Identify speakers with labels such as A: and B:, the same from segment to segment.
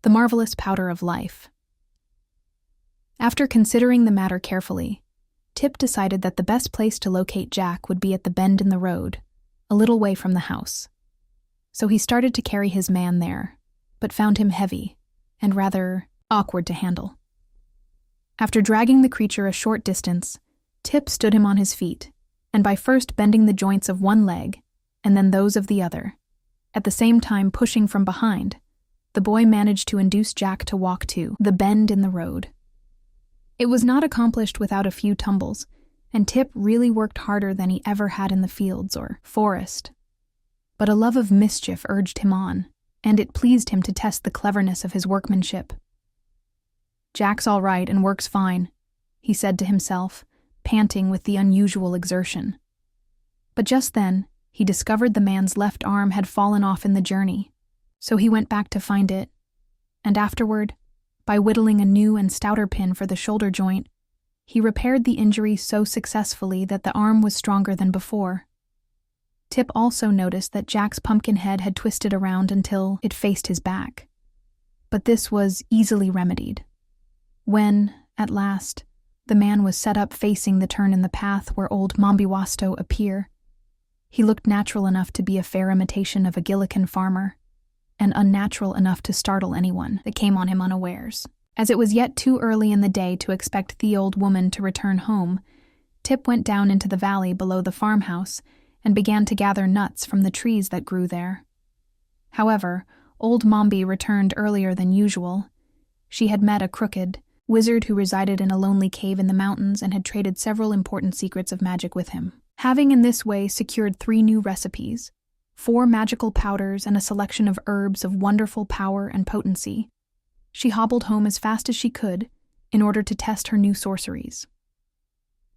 A: the marvelous powder of life. After considering the matter carefully, Tip decided that the best place to locate Jack would be at the bend in the road, a little way from the house. So he started to carry his man there, but found him heavy and rather awkward to handle. After dragging the creature a short distance, Tip stood him on his feet, and by first bending the joints of one leg and then those of the other, at the same time pushing from behind, the boy managed to induce Jack to walk to the bend in the road. It was not accomplished without a few tumbles, and Tip really worked harder than he ever had in the fields or forest. But a love of mischief urged him on, and it pleased him to test the cleverness of his workmanship. "Jack's all right and works fine," he said to himself, panting with the unusual exertion. But just then, he discovered the man's left arm had fallen off in the journey, so he went back to find it, and afterward, by whittling a new and stouter pin for the shoulder joint, he repaired the injury so successfully that the arm was stronger than before. Tip also noticed that Jack's pumpkin head had twisted around until it faced his back. But this was easily remedied. When, at last, the man was set up facing the turn in the path where old Mombi appear, he looked natural enough to be a fair imitation of a Gillikin farmer, and unnatural enough to startle anyone that came on him unawares. As it was yet too early in the day to expect the old woman to return home, Tip went down into the valley below the farmhouse and began to gather nuts from the trees that grew there. However, old Mombi returned earlier than usual. She had met a crooked wizard who resided in a lonely cave in the mountains and had traded several important secrets of magic with him. Having in this way secured 3 new recipes, 4 magical powders and a selection of herbs of wonderful power and potency, she hobbled home as fast as she could in order to test her new sorceries.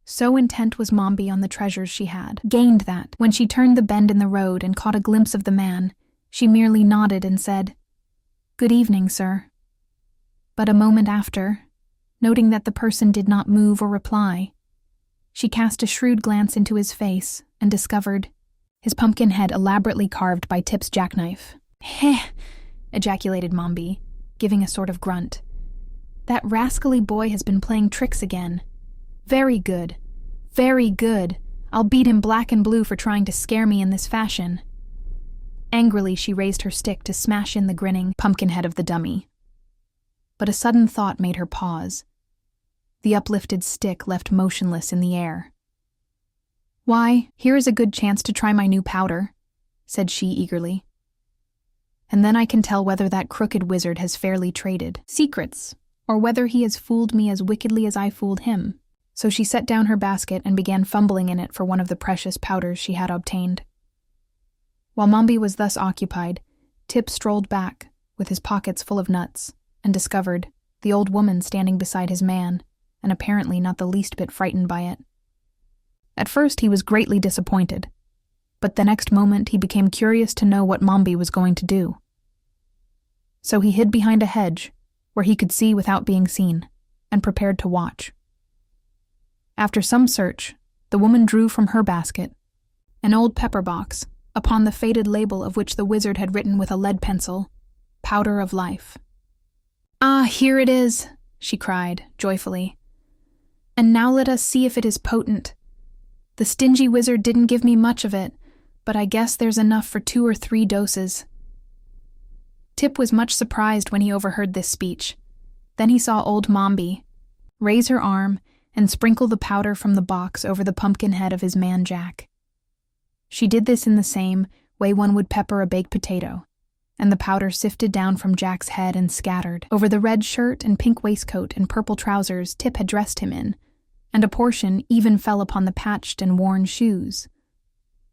A: So intent was Mombi on the treasures she had gained that, when she turned the bend in the road and caught a glimpse of the man, she merely nodded and said, "Good evening, sir." But a moment after, noting that the person did not move or reply, she cast a shrewd glance into his face and discovered his pumpkin head elaborately carved by Tip's jackknife. "Heh," ejaculated Mombi, giving a sort of grunt. "That rascally boy has been playing tricks again. Very good. Very good. I'll beat him black and blue for trying to scare me in this fashion." Angrily, she raised her stick to smash in the grinning pumpkin head of the dummy. But a sudden thought made her pause. The uplifted stick left motionless in the air. "Why, here is a good chance to try my new powder," said she eagerly. "And then I can tell whether that crooked wizard has fairly traded secrets, or whether he has fooled me as wickedly as I fooled him." So she set down her basket and began fumbling in it for one of the precious powders she had obtained. While Mombi was thus occupied, Tip strolled back, with his pockets full of nuts, and discovered the old woman standing beside his man, and apparently not the least bit frightened by it. At first he was greatly disappointed, but the next moment he became curious to know what Mombi was going to do. So he hid behind a hedge, where he could see without being seen, and prepared to watch. After some search, the woman drew from her basket an old pepper box, upon the faded label of which the wizard had written with a lead pencil, "Powder of Life." "Ah, here it is," she cried, joyfully. "And now let us see if it is potent. The stingy wizard didn't give me much of it, but I guess there's enough for 2 or 3 doses." Tip was much surprised when he overheard this speech. Then he saw old Mombi raise her arm and sprinkle the powder from the box over the pumpkin head of his man Jack. She did this in the same way one would pepper a baked potato, and the powder sifted down from Jack's head and scattered over the red shirt and pink waistcoat and purple trousers Tip had dressed him in, and a portion even fell upon the patched and worn shoes.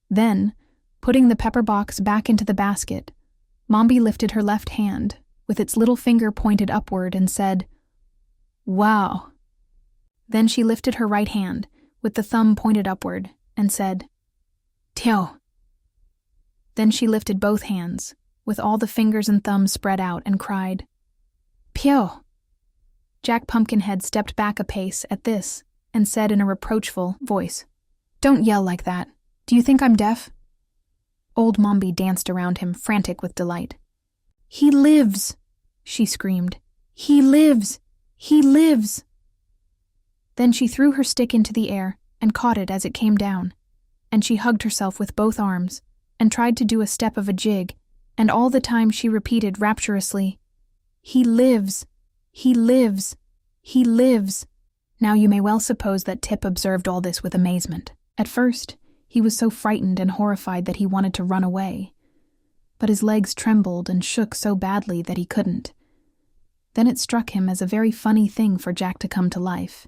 A: Then, putting the pepper box back into the basket, Mombi lifted her left hand, with its little finger pointed upward, and said, "Wow." Then she lifted her right hand, with the thumb pointed upward, and said, "Tio." Then she lifted both hands, with all the fingers and thumbs spread out, and cried, "Pio." Jack Pumpkinhead stepped back a pace at this, and said in a reproachful voice, "Don't yell like that. Do you think I'm deaf?" Old Mombi danced around him, frantic with delight. "He lives!" she screamed. "He lives! He lives!" Then she threw her stick into the air and caught it as it came down, and she hugged herself with both arms and tried to do a step of a jig, and all the time she repeated rapturously, "He lives! He lives! He lives!" Now you may well suppose that Tip observed all this with amazement. At first, he was so frightened and horrified that he wanted to run away, but his legs trembled and shook so badly that he couldn't. Then it struck him as a very funny thing for Jack to come to life,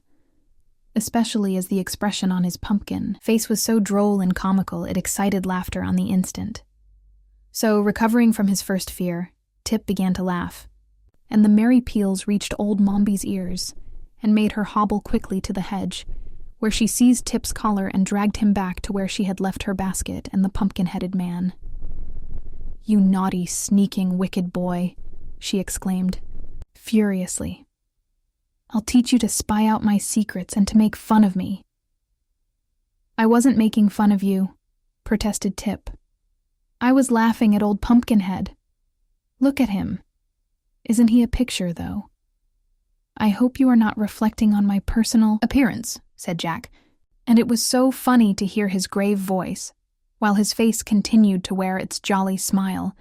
A: especially as the expression on his pumpkin face was so droll and comical it excited laughter on the instant. So, recovering from his first fear, Tip began to laugh, and the merry peals reached old Mombi's ears and made her hobble quickly to the hedge, where she seized Tip's collar and dragged him back to where she had left her basket and the pumpkin-headed man. "You naughty, sneaking, wicked boy," she exclaimed, furiously. "I'll teach you to spy out my secrets and to make fun of me." "I wasn't making fun of you," protested Tip. "I was laughing at old Pumpkinhead. Look at him. Isn't he a picture, though? I hope you are not reflecting on my personal appearance," said Jack, and it was so funny to hear his grave voice, while his face continued to wear its jolly smile,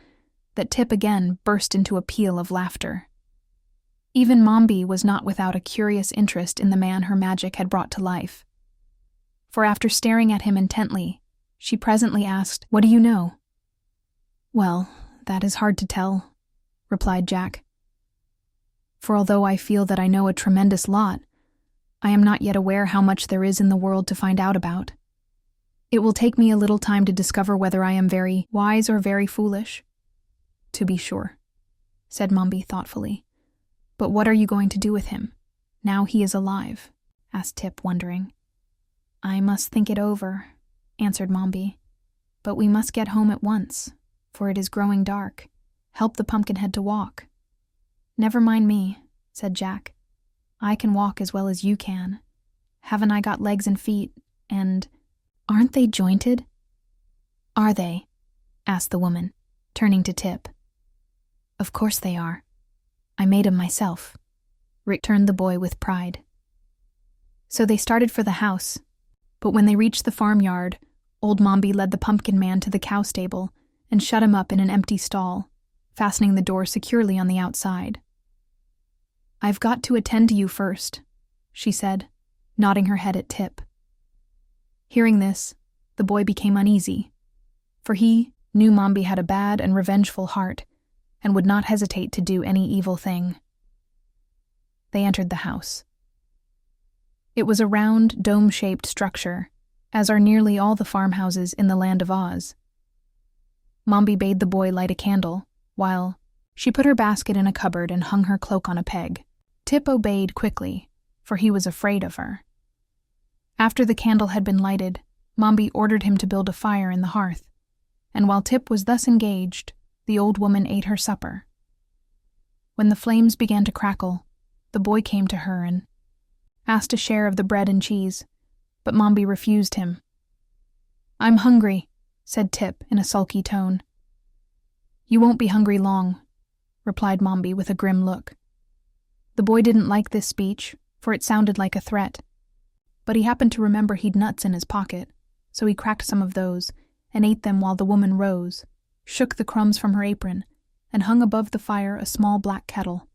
A: that Tip again burst into a peal of laughter. Even Mombi was not without a curious interest in the man her magic had brought to life. For after staring at him intently, she presently asked, "What do you know?" "Well, that is hard to tell," replied Jack. "For although I feel that I know a tremendous lot, I am not yet aware how much there is in the world to find out about. It will take me a little time to discover whether I am very wise or very foolish." "To be sure," said Mombi thoughtfully. "But what are you going to do with him, now he is alive?" asked Tip, wondering. "I must think it over," answered Mombi. "But we must get home at once, for it is growing dark. Help the Pumpkinhead to walk." "Never mind me," said Jack. "I can walk as well as you can. Haven't I got legs and feet, and aren't they jointed?" "Are they?" asked the woman, turning to Tip. "Of course they are. I made 'em myself," returned the boy with pride. So they started for the house, but when they reached the farmyard, old Mombi led the pumpkin man to the cow stable and shut him up in an empty stall, fastening the door securely on the outside. "I've got to attend to you first," she said, nodding her head at Tip. Hearing this, the boy became uneasy, for he knew Mombi had a bad and revengeful heart and would not hesitate to do any evil thing. They entered the house. It was a round, dome-shaped structure, as are nearly all the farmhouses in the land of Oz. Mombi bade the boy light a candle, while she put her basket in a cupboard and hung her cloak on a peg. Tip obeyed quickly, for he was afraid of her. After the candle had been lighted, Mombi ordered him to build a fire in the hearth, and while Tip was thus engaged, the old woman ate her supper. When the flames began to crackle, the boy came to her and asked a share of the bread and cheese, but Mombi refused him. "I'm hungry," said Tip in a sulky tone. "You won't be hungry long," replied Mombi with a grim look. The boy didn't like this speech, for it sounded like a threat, but he happened to remember he'd nuts in his pocket, so he cracked some of those and ate them while the woman rose, shook the crumbs from her apron, and hung above the fire a small black kettle.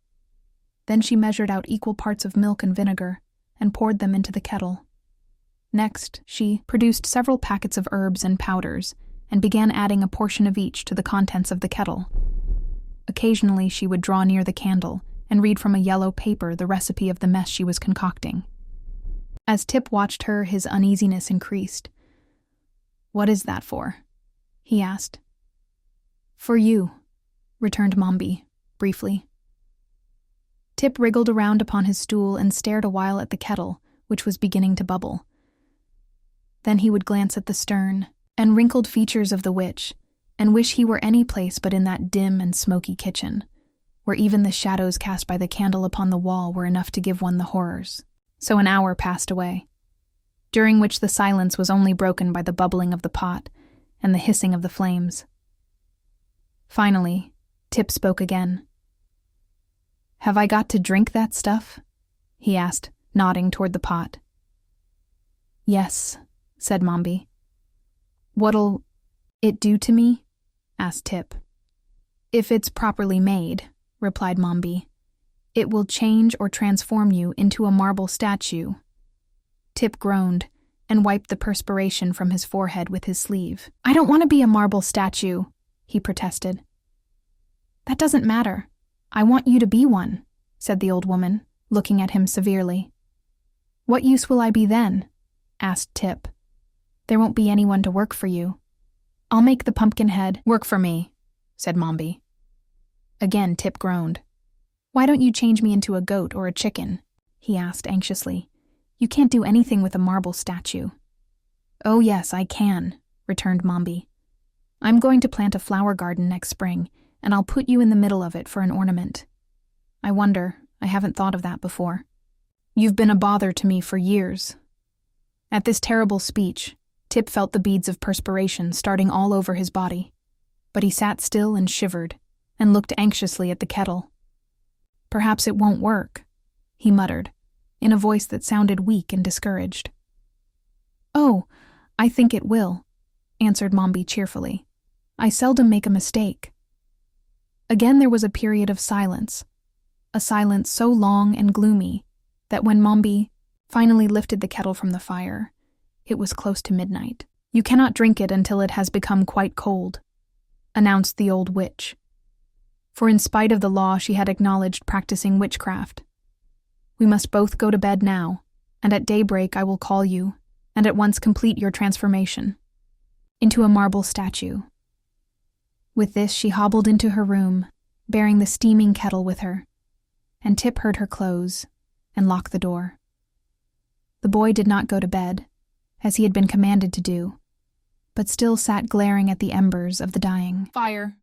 A: Then she measured out equal parts of milk and vinegar and poured them into the kettle. Next, she produced several packets of herbs and powders and began adding a portion of each to the contents of the kettle. Occasionally she would draw near the candle and read from a yellow paper the recipe of the mess she was concocting. As Tip watched her, his uneasiness increased. "What is that for?" he asked. "For you," returned Mombi, briefly. Tip wriggled around upon his stool and stared a while at the kettle, which was beginning to bubble. Then he would glance at the stern and wrinkled features of the witch and wish he were any place but in that dim and smoky kitchen, where even the shadows cast by the candle upon the wall were enough to give one the horrors. So an hour passed away, during which the silence was only broken by the bubbling of the pot and the hissing of the flames. Finally, Tip spoke again. Have I got to drink that stuff? He asked, nodding toward the pot. Yes, said Mombi. What'll it do to me? Asked Tip. If it's properly made, replied Mombi, it will change or transform you into a marble statue. Tip groaned and wiped the perspiration from his forehead with his sleeve. I don't want to be a marble statue, he protested. That doesn't matter. I want you to be one, said the old woman, looking at him severely. What use will I be then? Asked Tip. There won't be anyone to work for you. I'll make the Pumpkinhead work for me, said Mombi. Again, Tip groaned. Why don't you change me into a goat or a chicken? He asked anxiously. You can't do anything with a marble statue. Oh yes, I can, returned Mombi. I'm going to plant a flower garden next spring, and I'll put you in the middle of it for an ornament. I wonder, I haven't thought of that before. You've been a bother to me for years. At this terrible speech, Tip felt the beads of perspiration starting all over his body, but he sat still and shivered, and looked anxiously at the kettle. Perhaps it won't work, he muttered, in a voice that sounded weak and discouraged. Oh, I think it will, answered Mombi cheerfully. I seldom make a mistake. Again there was a period of silence, a silence so long and gloomy that when Mombi finally lifted the kettle from the fire, it was close to midnight. You cannot drink it until it has become quite cold, announced the old witch. For in spite of the law she had acknowledged practicing witchcraft. We must both go to bed now, and at daybreak I will call you, and at once complete your transformation into a marble statue. With this she hobbled into her room, bearing the steaming kettle with her, and Tip heard her close and lock the door. The boy did not go to bed, as he had been commanded to do, but still sat glaring at the embers of the dying fire.